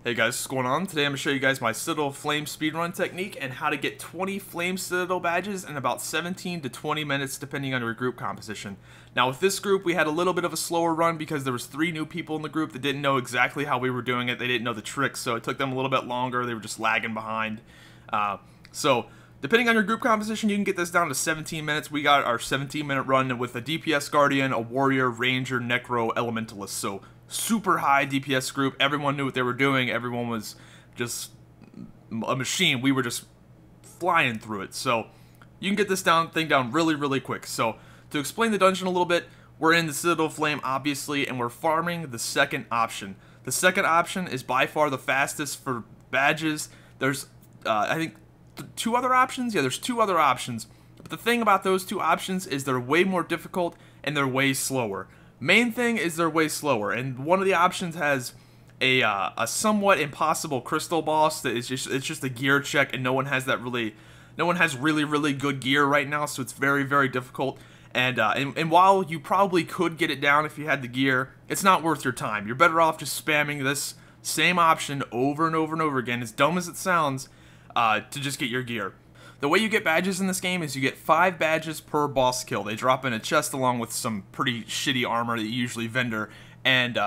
Hey guys, what's going on? Today I'm going to show you guys my Citadel of Flame speedrun technique and how to get 20 Flame Citadel badges in about 17 to 20 minutes depending on your group composition. Now with this group we had a little bit of a slower run because there was 3 new people in the group that didn't know exactly how we were doing it. They didn't know the tricks, so it took them a little bit longer. They were just lagging behind. So depending on your group composition, you can get this down to 17 minutes. We got our 17-minute run with a DPS Guardian, a Warrior, Ranger, Necro, Elementalist. So super high DPS group. Everyone knew what they were doing. Everyone was just a machine. We were just flying through it. So you can get this thing down really, really quick. So to explain the dungeon a little bit, we're in the Citadel of Flame, obviously, and we're farming the second option. The second option is by far the fastest for badges. There's, I think, 2 other options? Yeah, there's 2 other options. But the thing about those 2 options is they're way more difficult and they're way slower. Main thing is they're way slower, and one of the options has a somewhat impossible crystal boss that is it's just a gear check, and no one has really good gear right now, so it's very, very difficult. And while you probably could get it down if you had the gear, it's not worth your time. You're better off just spamming this same option over and over and over again, as dumb as it sounds, to just get your gear. The way you get badges in this game is you get 5 badges per boss kill. They drop in a chest along with some pretty shitty armor that you usually vendor. And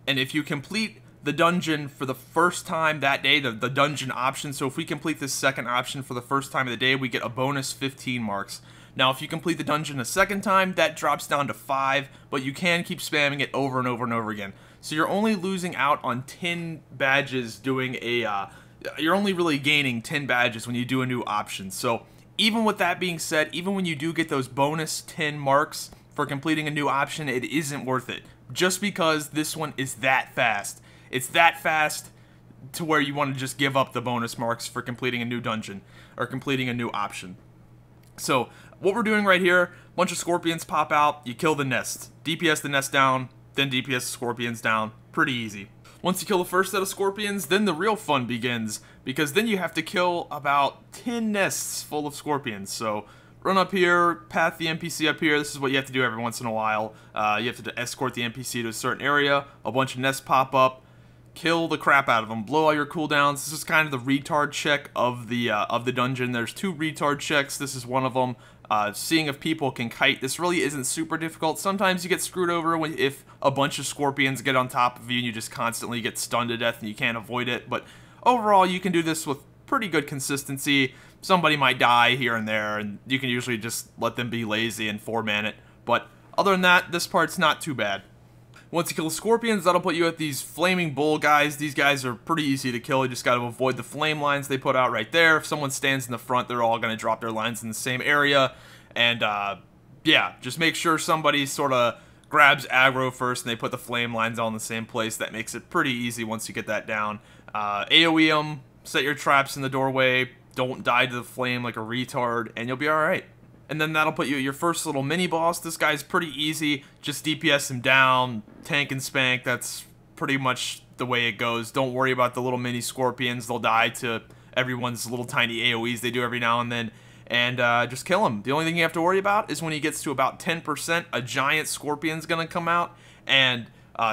if you complete the dungeon for the first time that day, the dungeon option, so if we complete this second option for the first time of the day, we get a bonus 15 marks. Now, if you complete the dungeon a second time, that drops down to 5, but you can keep spamming it over and over and over again. So you're only losing out on 10 badges doing you're only really gaining 10 badges when you do a new option. So even with that being said, even when you do get those bonus 10 marks for completing a new option, it isn't worth it. Just because this one is that fast. It's that fast to where you want to just give up the bonus marks for completing a new dungeon or completing a new option. So what we're doing right here, a bunch of scorpions pop out, you kill the nest. DPS the nest down, then DPS the scorpions down. Pretty easy. Once you kill the first set of scorpions, then the real fun begins, because then you have to kill about 10 nests full of scorpions. So run up here, path the NPC up here. This is what you have to do every once in a while. You have to escort the NPC to a certain area, a bunch of nests pop up, kill the crap out of them, blow all your cooldowns. This is kind of the retard check of the dungeon. There's 2 retard checks. This is one of them. Seeing if people can kite. This really isn't super difficult. Sometimes you get screwed over if a bunch of scorpions get on top of you and you just constantly get stunned to death and you can't avoid it. But overall, you can do this with pretty good consistency. Somebody might die here and there, and you can usually just let them be lazy and 4-man it. But other than that, this part's not too bad. Once you kill the scorpions, that'll put you at these flaming bull guys. These guys are pretty easy to kill. You just got to avoid the flame lines they put out right there. If someone stands in the front, they're all going to drop their lines in the same area. And yeah, just make sure somebody sort of grabs aggro first and they put the flame lines all in the same place. That makes it pretty easy once you get that down. AoE them, set your traps in the doorway, don't die to the flame like a retard, and you'll be alright. And then that'll put you at your first little mini-boss. This guy's pretty easy. Just DPS him down, tank and spank. That's pretty much the way it goes. Don't worry about the little mini scorpions. They'll die to everyone's little tiny AoEs they do every now and then. And just kill him. The only thing you have to worry about is when he gets to about 10%, a giant scorpion's going to come out and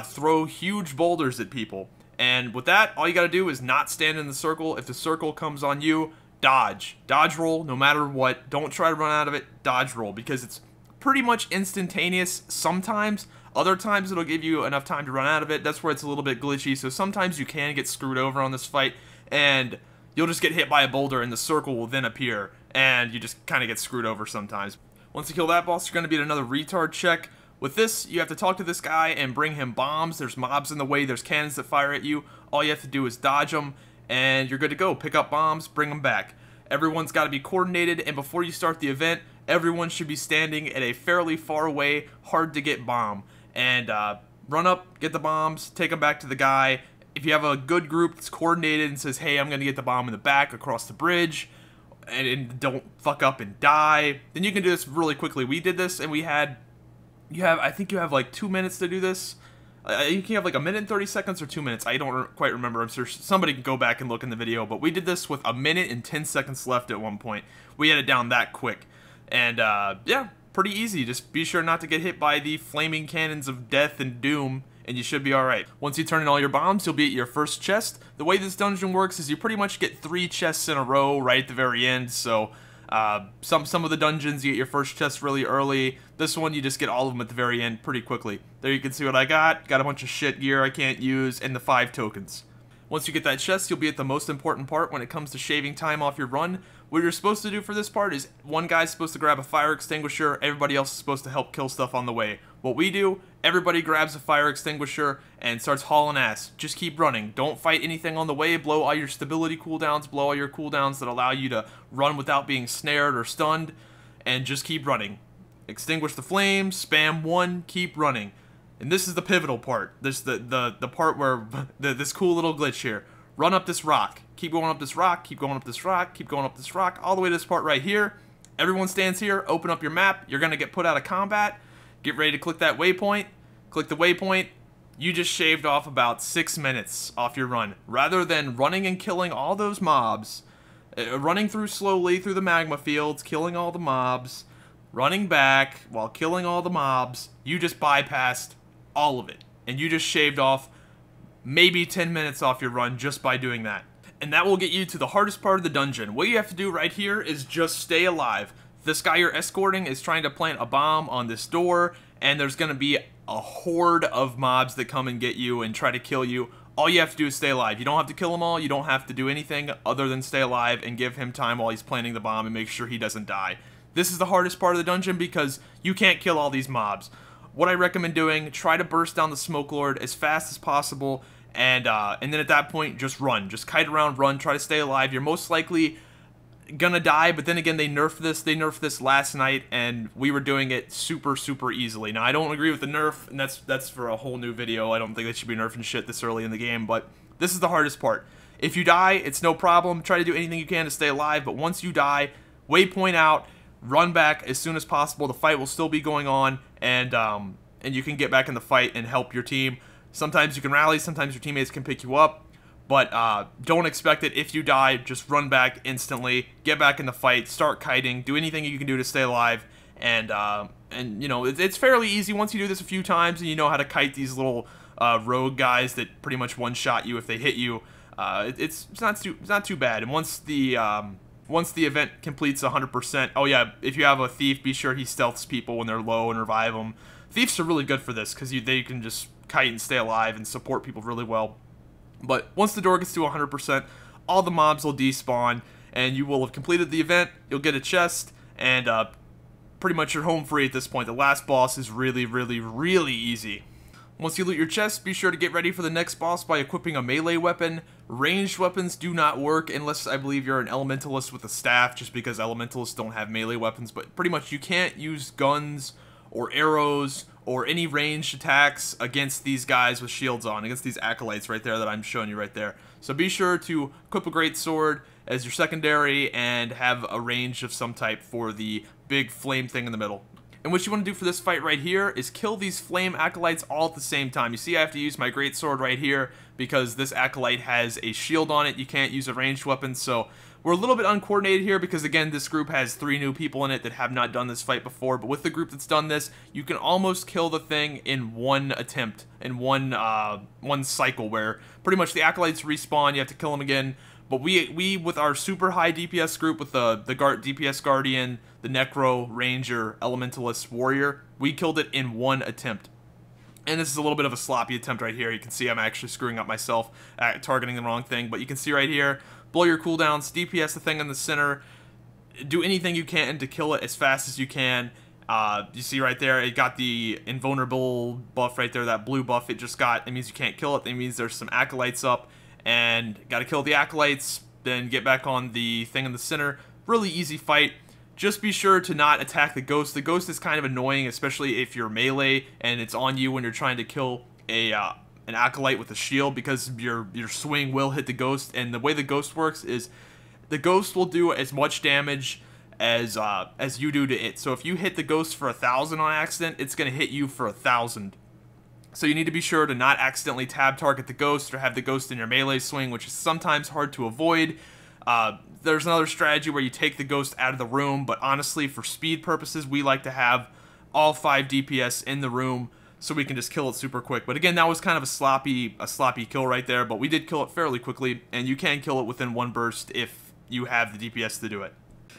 throw huge boulders at people. And with that, all you got to do is not stand in the circle. If the circle comes on you, dodge. Dodge roll, no matter what. Don't try to run out of it. Dodge roll, because it's pretty much instantaneous sometimes. Other times it'll give you enough time to run out of it. That's where it's a little bit glitchy. So sometimes you can get screwed over on this fight, and you'll just get hit by a boulder, and the circle will then appear, and you just kind of get screwed over sometimes. Once you kill that boss, you're going to be at another retard check. With this, you have to talk to this guy and bring him bombs. There's mobs in the way. There's cannons that fire at you. All you have to do is dodge them, and you're good to go. Pick up bombs, bring them back. Everyone's got to be coordinated, and before you start the event, everyone should be standing at a fairly far away, hard-to-get bomb. And run up, get the bombs, take them back to the guy. If you have a good group that's coordinated and says, hey, I'm going to get the bomb in the back across the bridge, and don't fuck up and die, then you can do this really quickly. We did this, and I think you have like 2 minutes to do this. You can have like 1 minute and 30 seconds or 2 minutes. I don't quite remember. I'm sure somebody can go back and look in the video, but we did this with 1 minute and 10 seconds left at one point. We had it down that quick. And yeah, pretty easy. Just be sure not to get hit by the flaming cannons of death and doom and you should be alright. Once you turn in all your bombs, you'll be at your first chest. The way this dungeon works is you pretty much get 3 chests in a row right at the very end, so some of the dungeons you get your first chest really early. This one you just get all of them at the very end pretty quickly. There you can see what I got. Got a bunch of shit gear I can't use, and the 5 tokens. Once you get that chest, you'll be at the most important part when it comes to shaving time off your run. What you're supposed to do for this part is one guy's supposed to grab a fire extinguisher, everybody else is supposed to help kill stuff on the way. What we do, everybody grabs a fire extinguisher and starts hauling ass. Just keep running. Don't fight anything on the way. Blow all your stability cooldowns, blow all your cooldowns that allow you to run without being snared or stunned, and just keep running. Extinguish the flames, spam 1, keep running. And this is the pivotal part. This the part where this cool little glitch here. Run up this rock. Keep going up this rock. Keep going up this rock. Keep going up this rock. All the way to this part right here. Everyone stands here. Open up your map. You're gonna get put out of combat. Get ready to click that waypoint. Click the waypoint. You just shaved off about 6 minutes off your run. Rather than running and killing all those mobs, running through slowly through the magma fields, killing all the mobs, running back while killing all the mobs, you just bypassed all of it, and you just shaved off maybe 10 minutes off your run just by doing that. And that will get you to the hardest part of the dungeon. What you have to do right here is just stay alive. This guy you're escorting is trying to plant a bomb on this door, and there's going to be a horde of mobs that come and get you and try to kill you. All you have to do is stay alive. You don't have to kill them all. You don't have to do anything other than stay alive and give him time while he's planting the bomb and make sure he doesn't die. This is the hardest part of the dungeon because you can't kill all these mobs. What I recommend doing, try to burst down the Smoke Lord as fast as possible, and then at that point, just run. Just kite around, run, try to stay alive. You're most likely gonna die, but then again, they nerfed this. They nerfed this last night, and we were doing it super, super easily. Now, I don't agree with the nerf, and that's for a whole new video. I don't think they should be nerfing shit this early in the game, but this is the hardest part. If you die, it's no problem. Try to do anything you can to stay alive, but once you die, waypoint out, run back as soon as possible. The fight will still be going on, and you can get back in the fight and help your team. Sometimes you can rally, sometimes your teammates can pick you up, but don't expect it. If you die, just run back instantly, get back in the fight, start kiting, do anything you can do to stay alive, and you know, it's fairly easy once you do this a few times and you know how to kite these little rogue guys that pretty much one-shot you if they hit you. It's not too bad, and once the event completes 100%, oh yeah, if you have a thief, be sure he stealths people when they're low and revive them. Thieves are really good for this because they can just kite and stay alive and support people really well. But once the door gets to 100%, all the mobs will despawn, and you will have completed the event, you'll get a chest, and pretty much you're home free at this point. The last boss is really, really, really easy. Once you loot your chest, be sure to get ready for the next boss by equipping a melee weapon. Ranged weapons do not work unless I believe you're an elementalist with a staff, just because elementalists don't have melee weapons, but pretty much you can't use guns or arrows or any ranged attacks against these guys with shields on, against these acolytes right there that I'm showing you right there. So be sure to equip a great sword as your secondary and have a range of some type for the big flame thing in the middle. And what you want to do for this fight right here is kill these flame acolytes all at the same time. You see I have to use my great sword right here because this acolyte has a shield on it. You can't use a ranged weapon, so we're a little bit uncoordinated here because, again, this group has 3 new people in it that have not done this fight before. But with the group that's done this, you can almost kill the thing in one attempt, in one cycle, where pretty much the acolytes respawn, you have to kill them again. But we with our super high DPS group, with the DPS Guardian, the Necro, Ranger, Elementalist, Warrior, we killed it in one attempt. And this is a little bit of a sloppy attempt right here. You can see I'm actually screwing up myself at targeting the wrong thing. But you can see right here, blow your cooldowns, DPS the thing in the center, do anything you can to kill it as fast as you can. You see right there, it got the invulnerable buff right there, that blue buff it just got. It means you can't kill it. It means there's some acolytes up, and got to kill the acolytes, then get back on the thing in the center. Really easy fight. Just be sure to not attack the ghost. The ghost is kind of annoying, especially if you're melee and it's on you when you're trying to kill an acolyte with a shield, because your swing will hit the ghost. And the way the ghost works is the ghost will do as much damage as you do to it. So if you hit the ghost for 1,000 on accident, it's going to hit you for 1,000. So you need to be sure to not accidentally tab target the ghost or have the ghost in your melee swing, which is sometimes hard to avoid. There's another strategy where you take the ghost out of the room, but honestly, for speed purposes, we like to have all 5 DPS in the room so we can just kill it super quick. But again, that was kind of a sloppy kill right there, but we did kill it fairly quickly, and you can kill it within one burst if you have the DPS to do it.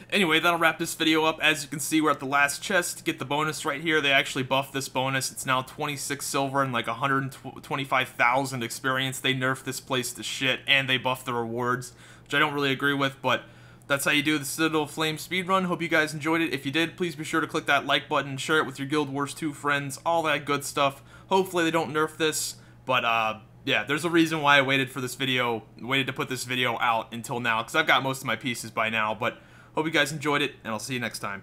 Anyway, that'll wrap this video up. As you can see, we're at the last chest to get the bonus right here. They actually buffed this bonus. It's now 26 silver and like 125,000 experience. They nerfed this place to shit, and they buffed the rewards, which I don't really agree with, but that's how you do the Citadel of Flame speedrun. Hope you guys enjoyed it. If you did, please be sure to click that like button, share it with your Guild Wars 2 friends, all that good stuff. Hopefully they don't nerf this, but yeah, there's a reason why I waited to put this video out until now, because I've got most of my pieces by now, but hope you guys enjoyed it, and I'll see you next time.